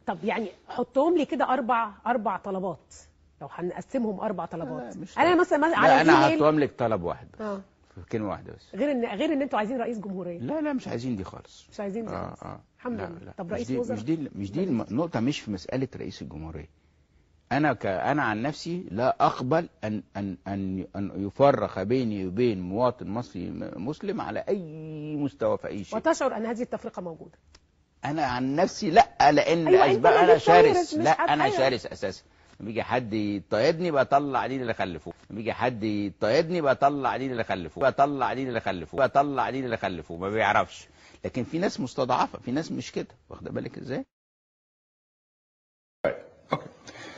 طب يعني حطهم لي كده اربع طلبات، لو هنقسمهم 4 طلبات. انا مثلا على انا هحطهم لك طلب واحد بس. كلمه واحده بس، غير ان انتوا عايزين رئيس جمهوريه. لا مش عايزين دي خالص، مش عايزين دي خالص. الحمد لله. لا. طب رئيس وزراء؟ مش دي النقطه، مش في مساله رئيس الجمهوريه. انا عن نفسي لا اقبل ان يفرق بيني وبين مواطن مصري مسلم على اي مستوى في اي شيء. وتشعر ان هذه التفرقه موجوده؟ انا عن نفسي لا، لان أيوة اسباب انا شرس. لا انا أيوة. شرس اساسا. لما يجي حد يطاردني بطلع دين اللي خلفوه، لما يجي حد يطاردني بطلع دين اللي خلفوه، ما بيعرفش. لكن في ناس مستضعفه، في ناس مش كده، واخده بالك ازاي؟ اوكي.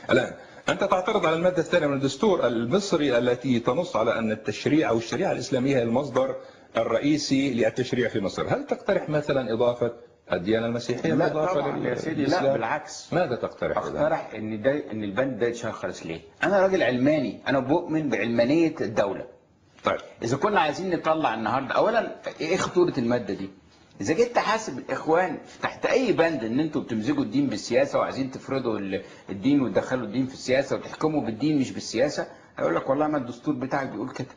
الان انت تعترض على الماده الثانيه من الدستور المصري التي تنص على ان التشريع او الشريعه الاسلاميه هي المصدر الرئيسي للتشريع في مصر. هل تقترح مثلا اضافه الديانه المسيحيه؟ لا طبعا يا سيدي، لا بالعكس. ماذا تقترح؟ اقترح ان البند ده يتشخص. ليه؟ انا راجل علماني، انا بؤمن بعلمانيه الدوله. طيب اذا كنا عايزين نطلع النهارده، اولا ايه خطوره الماده دي؟ اذا جيت تحاسب الاخوان تحت اي بند ان انتوا بتمزجوا الدين بالسياسه وعايزين تفرضوا الدين وتدخلوا الدين في السياسه وتحكموا بالدين مش بالسياسه، هيقول لك والله ما الدستور بتاعك بيقول كده.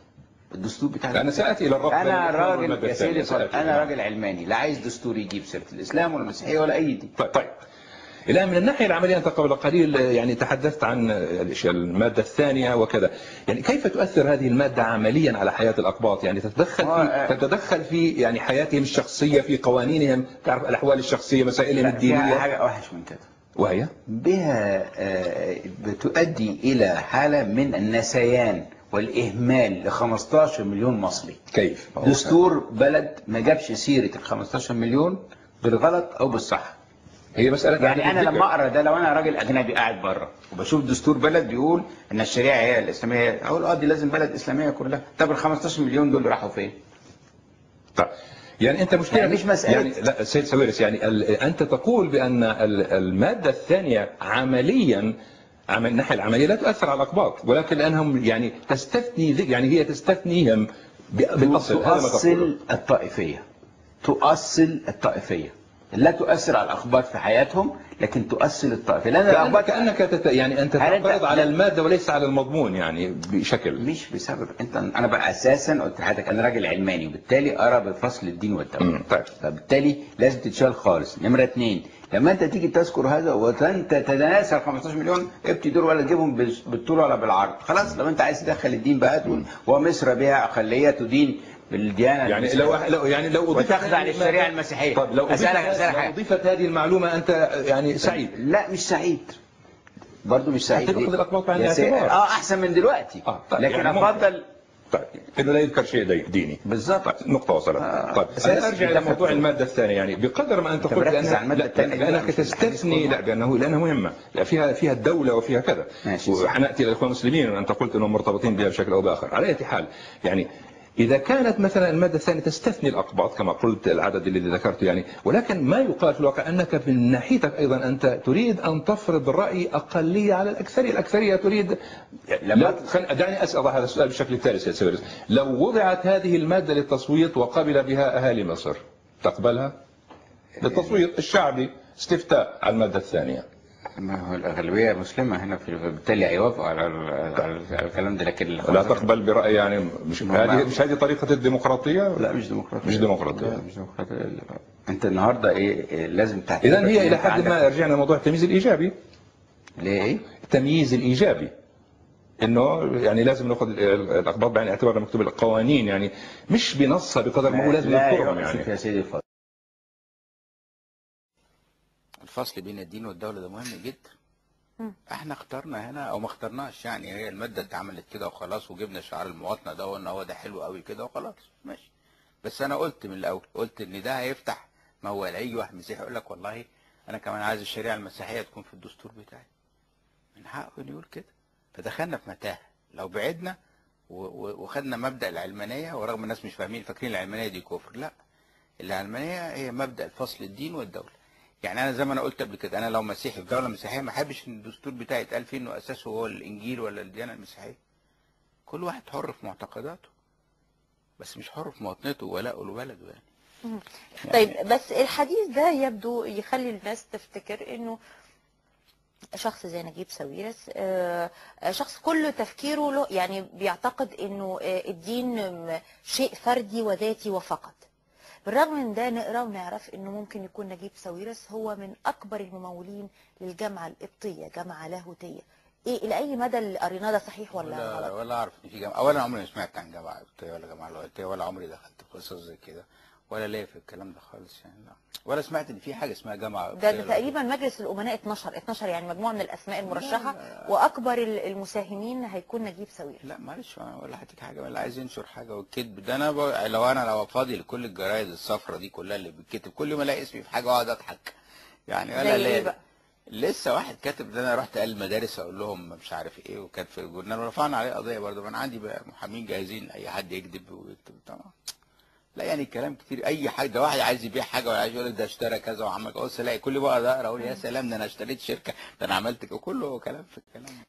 الدستور بتاعك انا ساتي الى الربط. انا راجل يا سيدي، انا راجل علماني، لا عايز دستور يجيب سيره الاسلام ولا المسيحيه ولا اي دين. طيب الآن من الناحية العملية أنت قبل قليل يعني تحدثت عن المادة الثانية وكذا، يعني كيف تؤثر هذه المادة عمليا على حياة الأقباط؟ يعني تتدخل في يعني حياتهم الشخصية، في قوانينهم، تعرف الأحوال الشخصية، مسائلهم الدينية. فيها حاجة أوحش من كده، وهي بها بتؤدي إلى حالة من النسيان والإهمال ل 15 مليون مصري. كيف؟ دستور بلد ما جابش سيرة ال 15 مليون بالغلط أو بالصح. هي مسألة يعني أنا لما أقرأ ده، لو أنا راجل أجنبي قاعد بره وبشوف دستور بلد بيقول إن الشريعة هي الإسلامية، أقول دي لازم بلد إسلامية كلها. طب ال 15 مليون دول راحوا فين؟ طيب يعني أنت مشكلة يعني مش مسألة يعني لا سيد سويرس، يعني أنت تقول بأن المادة الثانية عمليا من الناحية العملية لا تؤثر على الأقباط، ولكن لأنهم يعني تستثني، يعني هي تستثنيهم بالأصل. تؤصل الطائفية، تؤصل الطائفية، لا تؤثر على الأخبار في حياتهم، لكن تؤثر الطائفة. لأن الأخبار كأنك يعني أنت تعترض على المادة وليس على المضمون، يعني بشكل مش بسبب أنا بقى أساسا قلت لحضرتك أنا راجل علماني، وبالتالي أرى بفصل الدين والدولة. طيب. فبالتالي لازم تتشال خالص. نمرة 2، لما أنت تيجي تذكر هذا وأنت تتناسى 15 مليون، ابتدي دور ولا تجيبهم بالطول ولا بالعرض. خلاص لو أنت عايز تدخل الدين بقى ومصر بها أقلية تدين بالديانه يعني لو وتخضع للشريعه المسيحيه. طب لو اضيفت هذه المعلومه انت يعني سعيد؟ لا مش سعيد، برضه مش سعيد. هتاخذ الاقباط بعين الاعتبار. احسن من دلوقتي. طيب لكن يعني افضل طيب انه لا يذكر شيء ديني. بالظبط. طيب نقطه وصلت. طيب انا ارجع الى موضوع الماده الثانيه، يعني بقدر ما انت قلت بانك تستثني، لانها مهمه، لا فيها الدوله وفيها كذا، وحناتي للاخوان المسلمين وانت قلت انهم مرتبطين بها بشكل او باخر. على اي حال يعني إذا كانت مثلا المادة الثانية تستثني الأقباط كما قلت العدد الذي ذكرته، يعني ولكن ما يقال في الواقع أنك من ناحيتك أيضا أنت تريد أن تفرض رأي أقلية على الأكثرية. الأكثرية تريد دعني أسأل هذا السؤال بشكل تالي سيد سويرس، لو وضعت هذه المادة للتصويت وقبل بها أهالي مصر تقبلها؟ للتصويت الشعبي، استفتاء على المادة الثانية. ما هو الأغلبية مسلمة هنا، بالتالي هيوافقوا على الكلام ده. لكن لا تقبل برأي، يعني مش هذه طريقة الديمقراطية؟ لا مش ديمقراطية. مش ديمقراطية. لا مش ديمقراطية. أنت النهاردة إيه لازم تعتبر. إذا هي إلى حد ما رجعنا لموضوع التمييز الإيجابي. ليه إيه؟ التمييز الإيجابي، إنه يعني لازم نأخذ الأقباط بعين الاعتبار لما نكتب القوانين، يعني مش بنصها بقدر ما هو لازم نذكرهم. يعني يا سيدي الفصل بين الدين والدولة ده مهم جدا. احنا اخترنا هنا او ما اخترناش، يعني هي المادة اتعملت كده وخلاص، وجبنا شعار المواطنة ده وان هو ده حلو قوي كده وخلاص ماشي. بس انا قلت من الاول، قلت ان ده هيفتح موال. هيجي واحد مسيحي يقول لك والله انا كمان عايز الشريعة المسيحية تكون في الدستور بتاعي، من حقه انه يقول كده. فدخلنا في متاهة لو بعدنا وخدنا مبدأ العلمانية، ورغم الناس مش فاهمين فاكرين العلمانية دي كفر. لا، العلمانية هي مبدأ الفصل الدين والدولة. يعني انا زي ما انا قلت قبل كده، انا لو مسيحي في دوله مسيحيه ما احبش ان الدستور بتاعي يتقال فيه انه اساسه هو الانجيل ولا الديانه المسيحيه. كل واحد حر في معتقداته، بس مش حر في مواطنته ولا لبلده يعني. طيب بس الحديث ده يبدو يخلي الناس تفتكر انه شخص زي نجيب ساويرس شخص كل تفكيره له يعني بيعتقد انه الدين شيء فردي وذاتي وفقط. بالرغم من ده نقرا ونعرف انه ممكن يكون نجيب ساويرس هو من اكبر الممولين للجامعه القبطيه، جامعه لاهوتيه. ايه لاي مدى اللي قريناه ده صحيح ولا غلط؟ ولا اعرف ان في جامعه. اولا عمري ما سمعت عن جامعه قبطيه ولا جامعه لاهوتيه، ولا عمري دخلت في قصص زي كده، ولا ليا في الكلام ده خالص يعني. لا، ولا سمعت ان في حاجه اسمها جامعه ده تقريبا مجلس الامناء 12 يعني مجموعه من الاسماء المرشحه. لا. واكبر المساهمين هيكون نجيب ساويرس. لا معلش، ولا هتيجي حاجه ولا عايز ينشر حاجه والكذب ده. انا لو فاضي لكل الجرايد الصفرا دي كلها اللي بتكتب كل يوم الاقي اسمي في حاجه واقعد اضحك يعني. ولا ايه بقى؟ لسه واحد كاتب ده، انا رحت قال المدارس اقول لهم مش عارف ايه، وكان في الجورنال ورفعنا عليه قضيه برضه. ما انا عندي بقى محامين جاهزين اي حد يكذب ويكتب طبعا. لا يعني كلام كتير، اي حاجه. ده واحد عايز يبيع حاجه ولا عايز يقول لك ده اشترى كذا وعمل كذا، الاقي كل بقى ده اقول يا سلام ده انا اشتريت شركه، ده انا عملت كده، كله كلام في الكلام.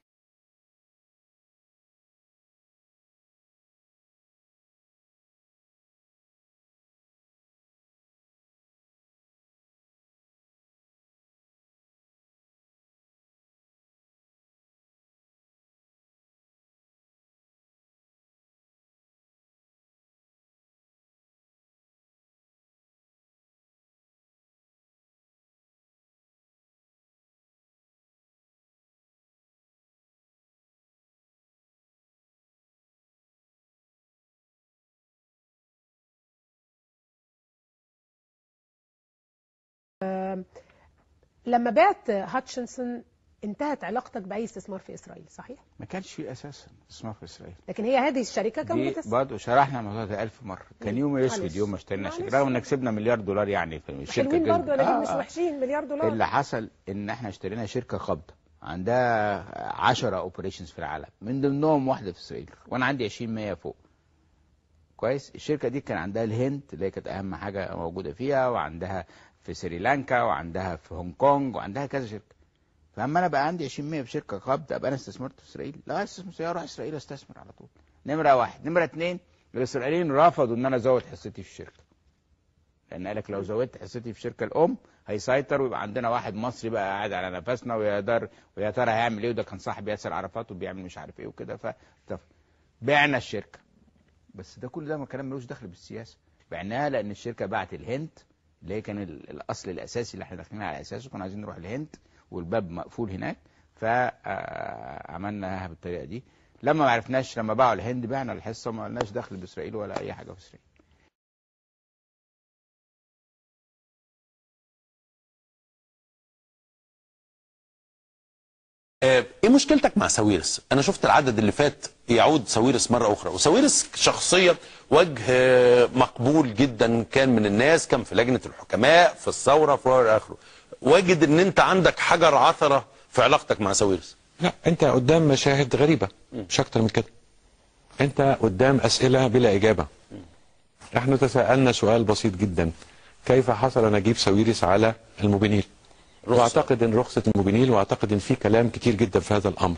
لما بعت هاتشنسون انتهت علاقتك باي استثمار في اسرائيل، صحيح؟ ما كانش في اساسا استثمار في اسرائيل. لكن هي هذه الشركه كانت برضه شرحنا الموضوع ده 1000 مره. كان يوم اسود يوم ما اشترينا الشركه، رغم ان كسبنا مليار دولار يعني في الشركه. حلوين برضه ولا مش وحشين؟ مليار دولار. اللي حصل ان احنا اشترينا شركه قابضه عندها 10 اوبريشنز في العالم، من ضمنهم واحده في اسرائيل، وانا عندي 20% فوق. كويس. الشركه دي كان عندها الهند اللي كانت اهم حاجه موجوده فيها، وعندها في سريلانكا، وعندها في هونج كونج، وعندها كذا شركه. فاما انا بقى عندي 20% في شركه قابضه، ابقى انا استثمرت في اسرائيل؟ لا، استثمر اروح اسرائيل استثمر على طول. نمره واحد. نمره اتنين، الاسرائيليين رفضوا ان انا ازود حصتي في الشركه، لان قالك لو زودت حصتي في الشركه الام هيسيطر، ويبقى عندنا واحد مصري بقى قاعد على نفسنا، ويا ترى هيعمل ايه، وده كان صاحب ياسر عرفات وبيعمل مش عارف ايه وكده. بعنا الشركه. بس ده كل ده ما كلام ملوش دخل بالسياسه. بعناها لان الشركه باعت الهند اللي هي كان الاصل الاساسي اللي احنا داخلين على اساسه، كنا عايزين نروح الهند والباب مقفول هناك، فعملناها بالطريقه دي. لما ما عرفناش، لما باعوا الهند بعنا الحصه، ما لناش دخل باسرائيل ولا اي حاجه في اسرائيل. ايه مشكلتك مع ساويرس؟ انا شفت العدد اللي فات يعود ساويرس مره اخرى، وساويرس شخصيا وجه مقبول جدا كان من الناس، كان في لجنه الحكماء في الثوره في اخره. واجد ان انت عندك حجر عثره في علاقتك مع ساويرس. لا، انت قدام مشاهد غريبه مش اكتر من كده. انت قدام اسئله بلا اجابه. احنا تساءلنا سؤال بسيط جدا: كيف حصل نجيب ساويرس على الموبينيل؟ واعتقد ان رخصه الموبينيل، واعتقد ان في كلام كتير جدا في هذا الامر.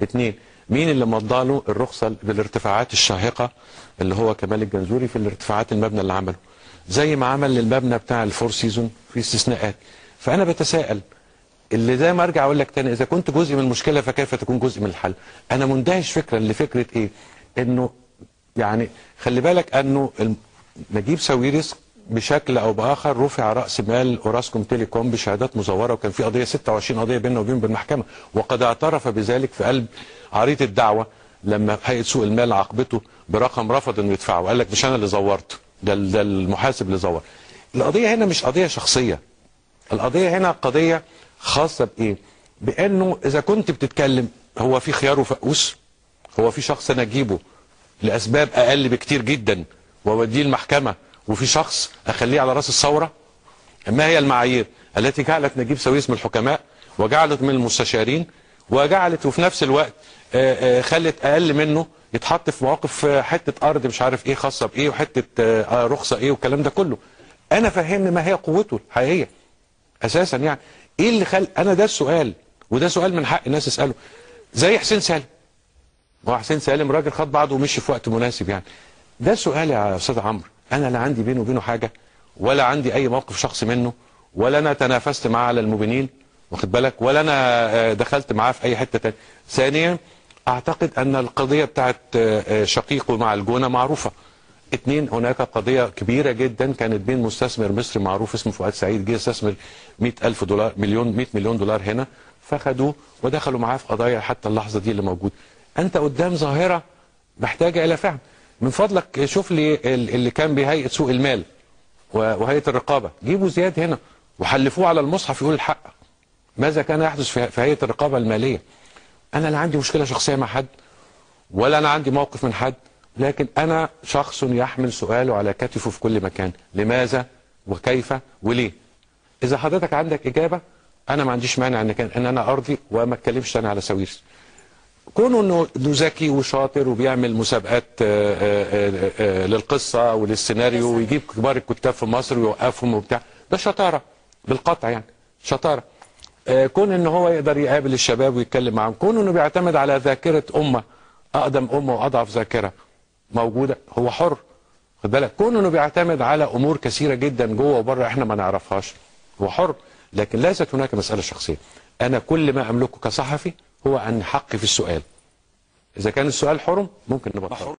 اثنين، مين اللي مضى له الرخصه بالارتفاعات الشاهقه اللي هو كمال الجنزوري في الارتفاعات المبنى اللي عمله، زي ما عمل المبنى بتاع الفور سيزون في استثناءات. فانا بتساءل، اللي زي ما ارجع اقول لك تاني، اذا كنت جزء من المشكله فكيف تكون جزء من الحل؟ انا مندهش فكرا لفكره ايه؟ انه يعني خلي بالك انه نجيب ساويرس بشكل او باخر رفع راس مال اوراسكوم تيليكوم بشهادات مزوره، وكان في قضيه 26 قضيه بيننا وبين بالمحكمه، وقد اعترف بذلك في قلب عريضه الدعوه لما هيئه سوق المال عاقبته برقم رفض انه يدفعه، وقال لك مش انا اللي زورته، ده المحاسب اللي زور. القضيه هنا مش قضيه شخصيه، القضيه هنا قضيه خاصه بايه؟ بانه اذا كنت بتتكلم هو في خيار وفقوس، هو في شخص انا اجيبه لاسباب اقل بكتير جدا واوديه المحكمه، وفي شخص اخليه على راس الثوره. ما هي المعايير التي جعلت نجيب ساويرس من الحكماء، وجعلت من المستشارين، وجعلت وفي نفس الوقت خلت اقل منه يتحط في مواقف حته ارض مش عارف ايه خاصه بايه، وحته رخصه ايه، والكلام ده كله؟ انا فهمني ما هي قوته الحقيقيه اساسا. يعني ايه اللي انا ده السؤال، وده سؤال من حق الناس يساله. زي حسين سالم، هو حسين سالم راجل خد بعضه ومشي في وقت مناسب يعني. ده سؤال يا استاذ عمرو، انا لا عندي بينه وبينه حاجه، ولا عندي اي موقف شخصي منه، ولا انا تنافست معاه على المبينين، واخد بالك، ولا انا دخلت معاه في اي حته تانية. ثانيا اعتقد ان القضيه بتاعت شقيقه مع الجونه معروفه. اتنين، هناك قضيه كبيره جدا كانت بين مستثمر مصري معروف اسمه فؤاد سعيد، جه استثمر 100,000 دولار 100 مليون دولار هنا، فخدوه ودخلوا معاه في قضايا حتى اللحظه دي اللي موجود. انت قدام ظاهره محتاجه الى فهم. من فضلك شوف لي اللي كان بهيئه سوق المال وهيئه الرقابه، جيبوا زياد هنا وحلفوه على المصحف يقول الحق. ماذا كان يحدث في هيئه الرقابه الماليه؟ انا لا عندي مشكله شخصيه مع حد، ولا انا عندي موقف من حد، لكن انا شخص يحمل سؤاله على كتفه في كل مكان، لماذا وكيف وليه. اذا حضرتك عندك اجابه انا ما عنديش مانع ان انا ارضي وما اتكلمش تاني على ساويرس. كونه انه ذكي وشاطر وبيعمل مسابقات للقصه وللسيناريو ويجيب كبار الكتاب في مصر ويوقفهم وبتاع، ده شطاره بالقطع، يعني شطاره. كون ان هو يقدر يقابل الشباب ويتكلم معاهم، كون انه بيعتمد على ذاكره امه، اقدم امه واضعف ذاكره موجوده، هو حر. خد بالك، كون انه بيعتمد على امور كثيره جدا جوه وبره احنا ما نعرفهاش، هو حر. لكن ليست هناك مساله شخصيه. انا كل ما املكه كصحفي هو ان حقي في السؤال. اذا كان السؤال حرم ممكن نبطل.